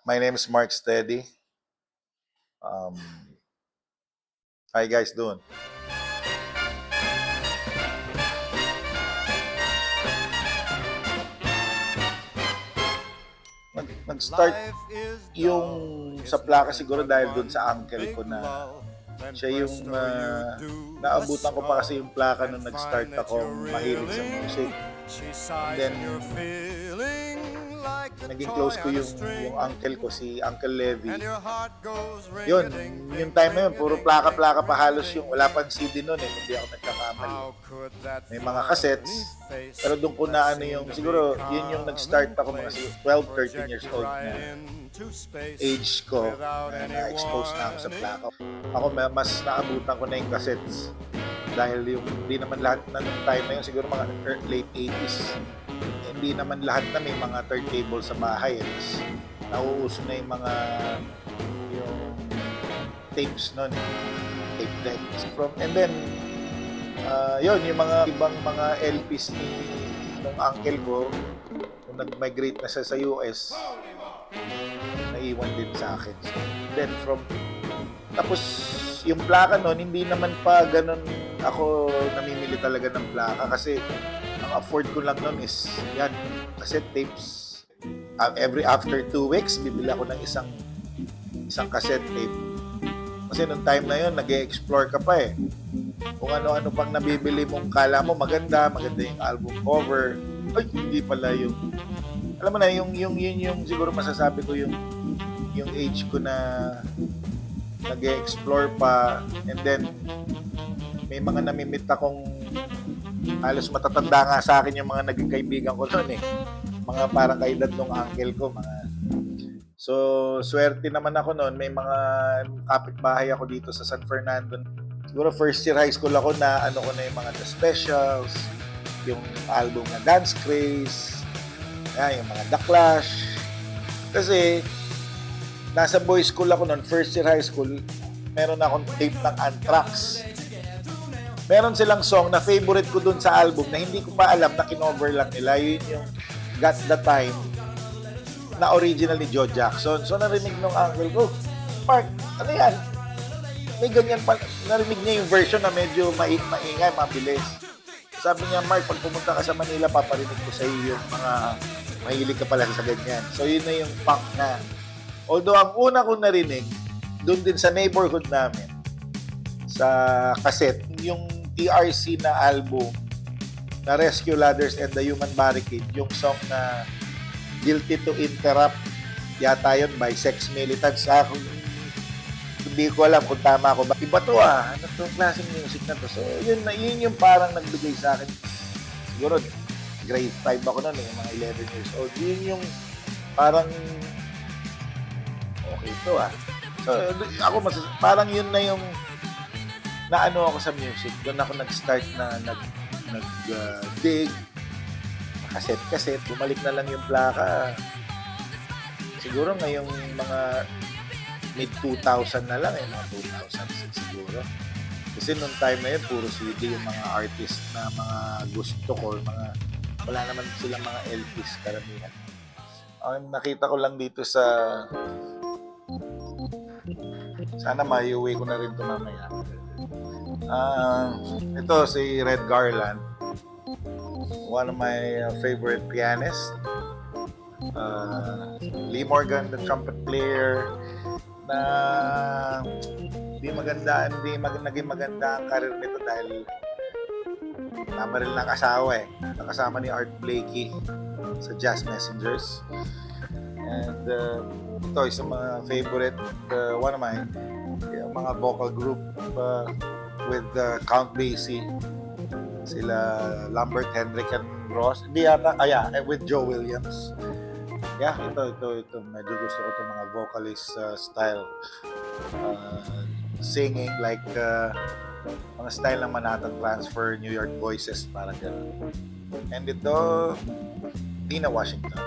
My name is Mark Steady. How you guys doing? Nag-start yung sa plaka siguro dahil doon sa uncle ko na siya yung naabutan ko pa kasi yung plaka nung nag-start ako mahilig sa music. And then naging close ko yung uncle ko, si Uncle Levy. Yun, yung time na yun, puro plaka-plaka pa halos yung, wala pang CD nun eh, hindi ako nagkakamali. May mga cassettes, pero doon ko na ano yung, siguro yun yung nag-start ako mga 12, 13 years old na age ko, na na-expose na ako sa plaka. Ako mas naabutan ko na yung cassettes dahil yung hindi naman lahat na nung time na yun, siguro mga late 80s, hindi naman lahat na may mga turntable sa bahay. Nauuso na yung mga yung tapes nun, tape decks. And then, yun, yung mga ibang mga LPs nung uncle ko, nung nag-migrate na siya sa US, naiwan din sa akin. So, then tapos yung plaka nun, hindi naman pa ganun ako namimili talaga ng plaka kasi ang afford ko lang nun is yan, cassette tapes. Every after 2 weeks, bibili ako ng isang cassette tape. Kasi nung time na yun, nag-e-explore ka pa eh. Kung ano-ano pang nabibili mong kala mo maganda yung album cover. Ay, hindi pala yung alam mo na yung siguro masasabi ko yung age ko na nag-e-explore pa, and then may mga namimit akong halos matatanda nga sa akin yung mga naging kaibigan ko noon eh. Mga parang kaedad nung uncle ko, So, swerte naman ako noon. May mga kapitbahay ako dito sa San Fernando. Siguro first year high school ako na ano ko na yung mga The Specials, yung album na Dance Craze, yung mga The Clash. Kasi nasa boys school ako noon, first year high school, meron akong tape ng Anthrax. Meron silang song na favorite ko dun sa album na hindi ko pa alam na kinover lang nila. Yun yung Got the Time na original ni Joe Jackson. So narinig nung uncle ko, Mark, ano yan? May ganyan pa. Narinig niya yung version na medyo maingay, mabilis. Sabi niya, Mark, pag pumunta ka sa Manila, paparinig ko sa iyo yung mga mahilig ka pala sa ganyan. So yun na yung punk na. Although ang una kong narinig, doon din sa neighborhood namin, sa cassette, yung TRC na album na Rescue Ladders and the Human Barricade, yung song na Guilty to Interrupt, yata yun, by Sex Militants. Hindi ko alam kung tama ako. Iba to ano to klaseng music na to. So yun yung parang nagbigay sa akin. Siguro grade 5 ako noon, mga 11 years old. Yun yung parang okay to So ako parang yun na yung naano ako sa music. Doon ako nag-start na dig cassette, bumalik na lang yung plaka. Siguro ngayong mga mid-2000 na lang mga 2006 siguro. Kasi nung time na yun, puro CD yung mga artist na mga gusto ko, wala naman silang mga LPs karamihan. Ang nakita ko lang dito sana maiuwi ko na rin ito mamaya. Ito si Red Garland, one of my favorite pianists. Lee Morgan, the trumpet player, na naging maganda ang karir nito dahil namaril ng asawa nakasama ni Art Blakey sa Jazz Messengers. And ito isa mga favorite, one of my mga vocal group with Count Basie, sila Lambert, Hendrick and Ross, with Joe Williams. Ito medyo gusto ko itong mga vocalist style, singing like mga style ng Manhattan Transfer, New York Voices, parang gano'n. And ito, Dina Washington.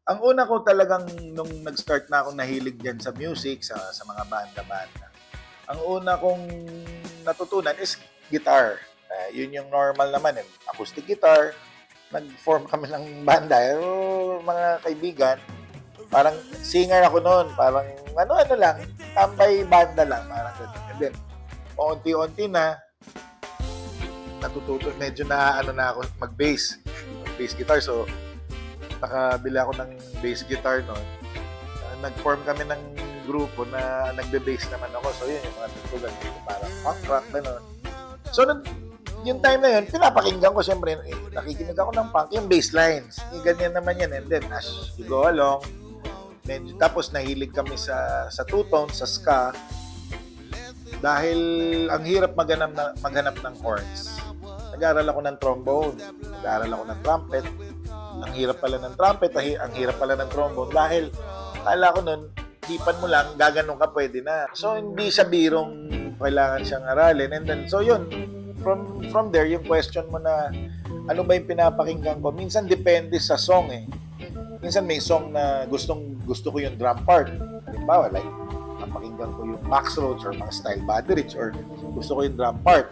Ang una ko talagang nung nag-start na ako nahilig dyan sa music, sa mga banda-banda, ang una kong natutunan is guitar. Yun yung normal naman, acoustic guitar. Nag-form kami ng banda. Mga kaibigan, parang singer ako noon. Parang ano-ano lang, tambay banda lang. Parang ganun. And then, unti-unti na, natututo, medyo na ako mag-bass guitar. So, nakabili ako ng bass guitar noon. Nag-form kami ng grupo na nagbe-bass naman ako. So, yun, yung mga tutugan dito, parang punk rock, gano'n. So, yung time na yun, pinapakinggan ko, siyempre, nakikinig ako ng punk, yung bass lines. Ganyan naman yan. And then, as you go along, tapos nahilig kami sa two-tone, sa ska, dahil ang hirap maghanap ng chords. Nag-aaral ako ng trombone, nag-aaral ako ng trumpet. Ang hirap pala ng trumpet, ang hirap pala ng trombone, dahil kala ko nun, hipan mo lang, gaganon ka, pwede na. So, hindi siya birong kailangan siyang aralin. And then, so yun, from there, yung question mo na, ano ba yung pinapakinggan ko? Minsan, depende sa song Minsan, may song na gusto ko yung drum part. Halimbawa, like, napakinggan ko yung Max Roach or mga Style Buddy Rich or gusto ko yung drum part.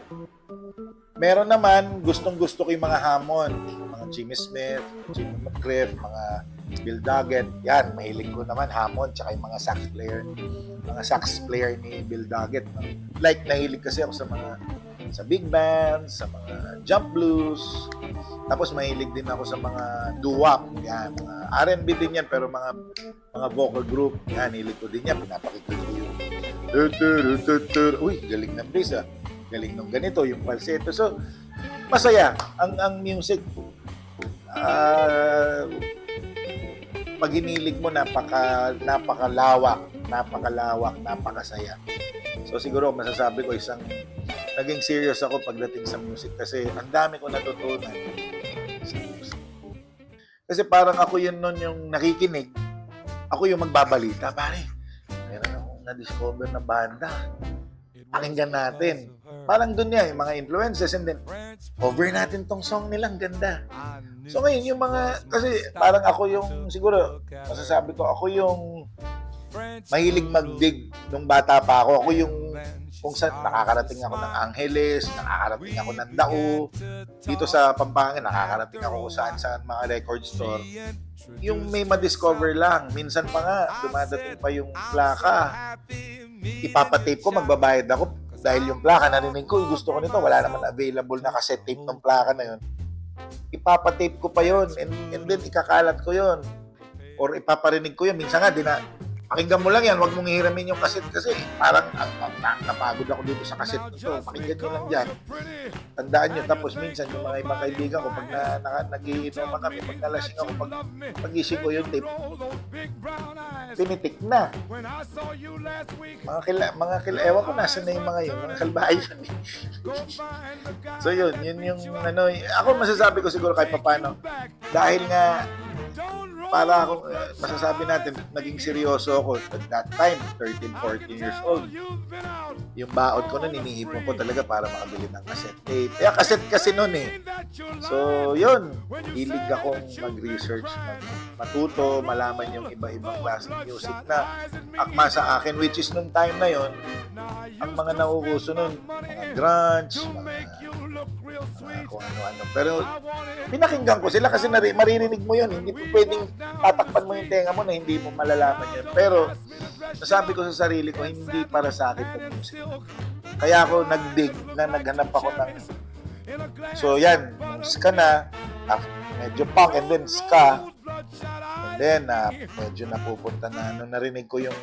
Meron naman, gustong-gusto ko yung mga Hammond, mga Jimmy Smith, Jimmy McGriff, mga Bill Daggett. Yan, mahilig ko naman Hammond, tsaka yung mga sax player ni Bill Daggett. Like, nahilig kasi ako sa big band, sa mga jump blues. Tapos mahilig din ako sa mga doo-wop. Yan, mga R&B din yan, pero mga vocal group. Yan, hilig ko din yan. Pinapakita ko yung uy, galing ng bass galing nung ganito, yung falsetto. So, masaya. Ang music, pag hinilig mo, napakalawak, napakasaya. So, siguro, masasabi ko, naging serious ako pagdating sa music kasi ang dami ko natutunan sa music. Kasi parang ako yun nun yung nakikinig, ako yung magbabalita. Pare, meron akong na-discover na banda. Pakinggan natin. Parang dun yan, yung mga influences, and then, cover natin tong song nilang ganda. So ngayon, yung mga, kasi parang ako yung, siguro, masasabi ko, ako yung mahilig mag-dig nung bata pa ako. Ako yung, kung saan nakakarating ako ng Angeles, nakakarating ako ng Dao, dito sa Pampanga, nakakarating ako kung saan mga record store. Yung may ma-discover lang, minsan pa nga, dumadating pa yung plaka. Ipapatape ko, magbabayad ako dahil yung plaka, narinig ko, gusto ko nito, wala naman available na cassette tape ng plaka na yun. Ipapatape ko pa yun, and then ikakalat ko yun. Or ipaparinig ko yun. Minsan nga, pakinggan mo lang yan, wag mong hihiramin yung cassette kasi parang napagod ako dito sa cassette nito. Pakinggan nyo lang dyan. Tandaan nyo. Tapos minsan yung mga ibang kaibigan ko, pag nag-iinuman kami, pag nalasing ako, pag-ising ko yung tape, pinitik na. Ewan ko, nasa na yung mga yun, mga kalbayan. So yun yung ano, ako masasabi ko siguro kahit paano, dahil nga, para akong masasabi natin, naging seryoso ako at that time, 13, 14 years old. Yung baon ko nun, iniipon ko talaga para makabili ng cassette tape. Kaya cassette kasi nun So, yun. Hilig akong mag-research, matuto, malaman yung iba-ibang klaseng music na akma sa akin, which is nung time na yun, ang mga nauuso nun, mga grunge, mga kung ano-ano. Pero, pinakinggan ko sila kasi maririnig mo yun. Hindi po pwedeng tatakpan mo yung tenga mo na hindi mo malalaman yun. Pero, nasabi ko sa sarili ko, hindi para sa akin yung music. Kaya ako nagdig na naghanap ako ng... So, yan. Ska na. Medyo punk and then ska. And then, medyo napupunta na. Nung narinig ko yung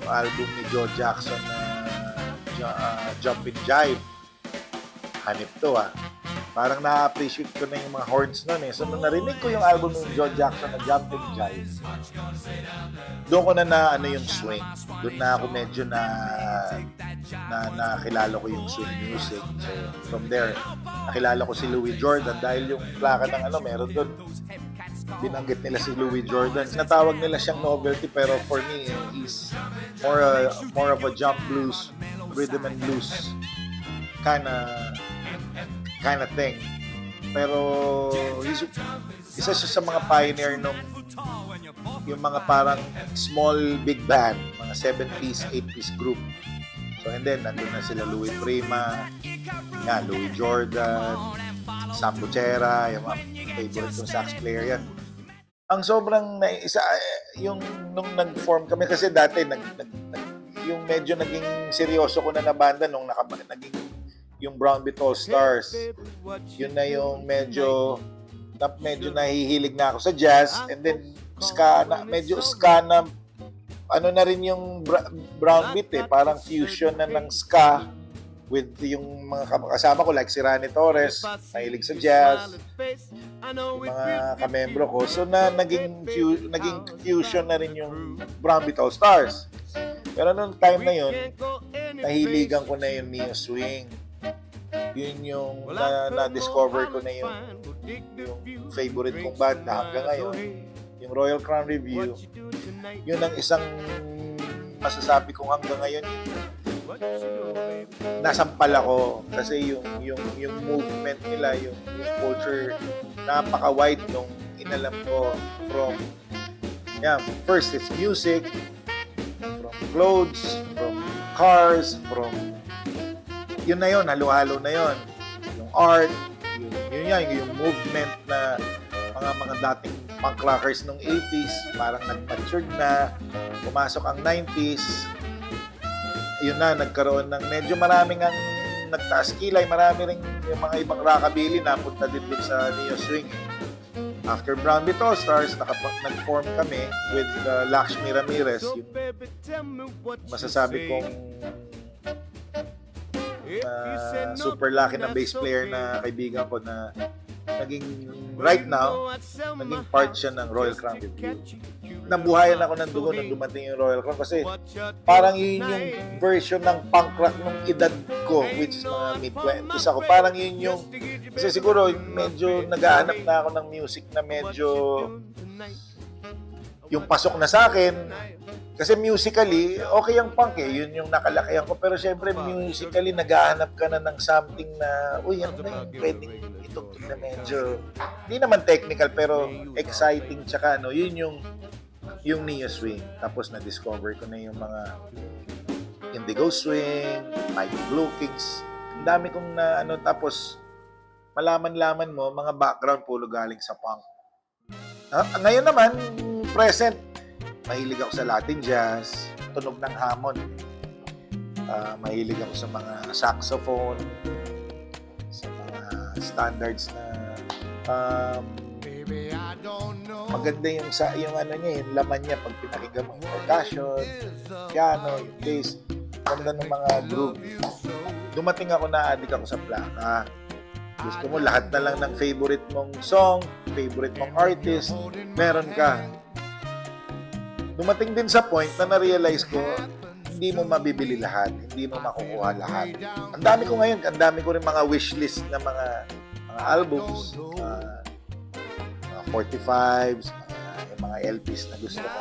album ni Joe Jackson na Jumpin' Jive. Hanip to Parang na-appreciate ko na yung mga horns nun So, nung narinig ko yung album ng Joe Jackson na Jumpin' Jive, doon ko na yung swing. Doon na ako medyo nakilala ko yung swing music. So, from there, nakilala ko si Louis Jordan dahil yung plaka ng meron doon. Binanggit nila si Louis Jordan. Natawag nila siyang novelty pero for me, he's more of a jump blues, rhythm and blues kind of thing. Pero isa siya sa mga pioneer nung yung mga parang small big band, mga 7-piece, 8-piece group. So, and then, nandun na sila Louis Prima, Louis Jordan, Sam Butera, yung mga favorite kong sax player yan. Ang sobrang isa yung nung nag-form kami kasi dati yung medyo naging seryoso ko na banda nung naging yung Brown Beat All Stars. Yun na yung medyo nahihilig na ako sa jazz, and then medyo ska na ano na rin yung Brown Beat parang fusion na ng ska with yung mga kasama ko like si Rani Torres, mahilig sa jazz, yung mga kamembro ko. So naging fusion na rin yung Brown Beat All Stars. Pero nung time na yun, nahiligan ko na yung neo swing. Yun yung na-discover ko na yung favorite kong banda hanggang ngayon. Yung Royal Crown Review, yun ang isang masasabi kong hanggang ngayon nasampal ako kasi yung movement nila, yung culture, napaka-wide nung inalam ko from first it's music, from clothes, from cars, from yun na yun, halo-halo na yun, yung art, yung movement na mga dating punk rockers nung 80s parang nag-matured na, pumasok ang 90s, yun na, nagkaroon ng medyo maraming ang nagtaas kilay, marami rin yung mga ibang rockabilly napunta din doon sa neo swing. After Brown Beat All Stars, nag-form kami with Lakshmi Ramirez, yung masasabi kong super lucky na bass player na kaibigan ko na naging right now, naging part siya ng Royal Crown Review. Nabuhayan ako ng dugo nung dumating yung Royal Crown kasi parang yun yung version ng punk rock nung edad ko, which is mga mid-20s ako. Parang yun yung, kasi siguro medyo naghahanap na ako ng music na medyo yung pasok na sa akin. Kasi musically, okay ang punk yun yung nakalakayan ko. Pero syempre musically, naghahanap ka na ng something na, uy, ano na yun, pwedeng itugtog na medyo, hindi naman technical, pero exciting, tsaka ano, yun yung neo swing. Tapos na-discover ko na yung mga Indigo Swing, Mighty Blue Kings. Ang dami kong tapos malaman-laman mo, mga background puro galing sa punk. Ngayon naman, present, mahilig ako sa Latin jazz, tunog ng hamon. Mahilig ako sa mga saxophone, sa mga standards na maganda yung ano niya, yung laman niya pag pinakinggan mo yung percussion, piano, yung bass, ganda ng mga groove. Dumating ako na addict ako sa plaka. Gusto mo lahat na lang ng favorite mong song, favorite mong artist, meron ka. Dumating din sa point na na-realize ko, hindi mo mabibili lahat, hindi mo makukuha lahat. Ang dami ko ngayon, ang dami ko rin mga wishlist na mga albums, mga 45s, mga LPs na gusto ko.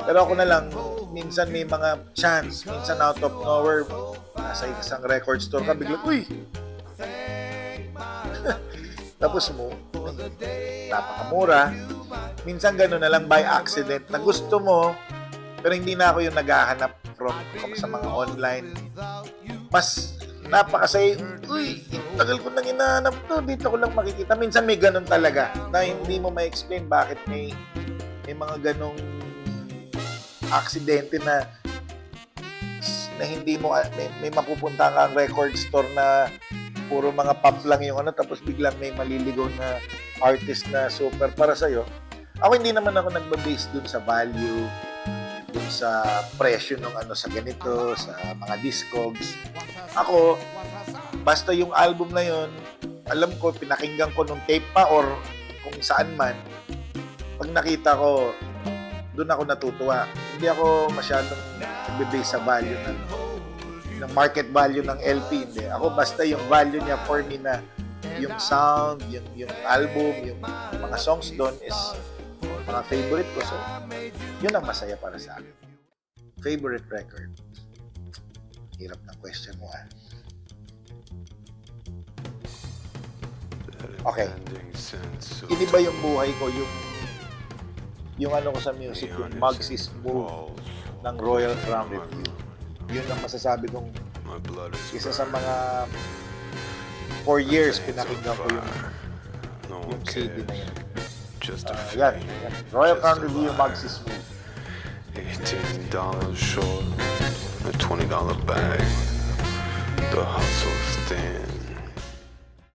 Pero ako na lang, minsan may mga chance, minsan out of nowhere, nasa isang record store ka, biglang, uy! Tapos mo, napakamura. Minsan gano'n na lang by accident na gusto mo, pero hindi na ako yung naghahanap from sa mga online. Mas napakasay, uy, tagal ko nang hinahanap to, dito ko lang makikita. Minsan may gano'n talaga na hindi mo ma-explain bakit may mga ganong aksidente na hindi mo, may mapupunta kang record store na puro mga pop lang yung tapos biglang may maliligaw na artist na super para sa'yo. Ako hindi naman ako nagba-base dun sa value, dun sa presyo ng sa ganito, sa mga discogs. Ako, basta yung album na yun, alam ko, pinakinggan ko nung tape pa or kung saan man, pag nakita ko, dun ako natutuwa. Hindi ako masyadong nagbe-base sa value ng market value ng LP, hindi. Ako basta yung value niya for me na yung sound, yung album, yung mga songs doon is mga favorite ko. So, yun ang masaya para sa akin. Favorite record. Hirap ng question mo, Okay. Iniba yung buhay ko, yung ko sa music, yung Mugsy's Move ng Royal Crown Review. Yun ang masasabi kong isa sa mga 4 years pinakinggan ko yung CD na yun. Yan. Royal Crown Review Maxi Smooth. $18 short, a $20 bag. The hustle's thin.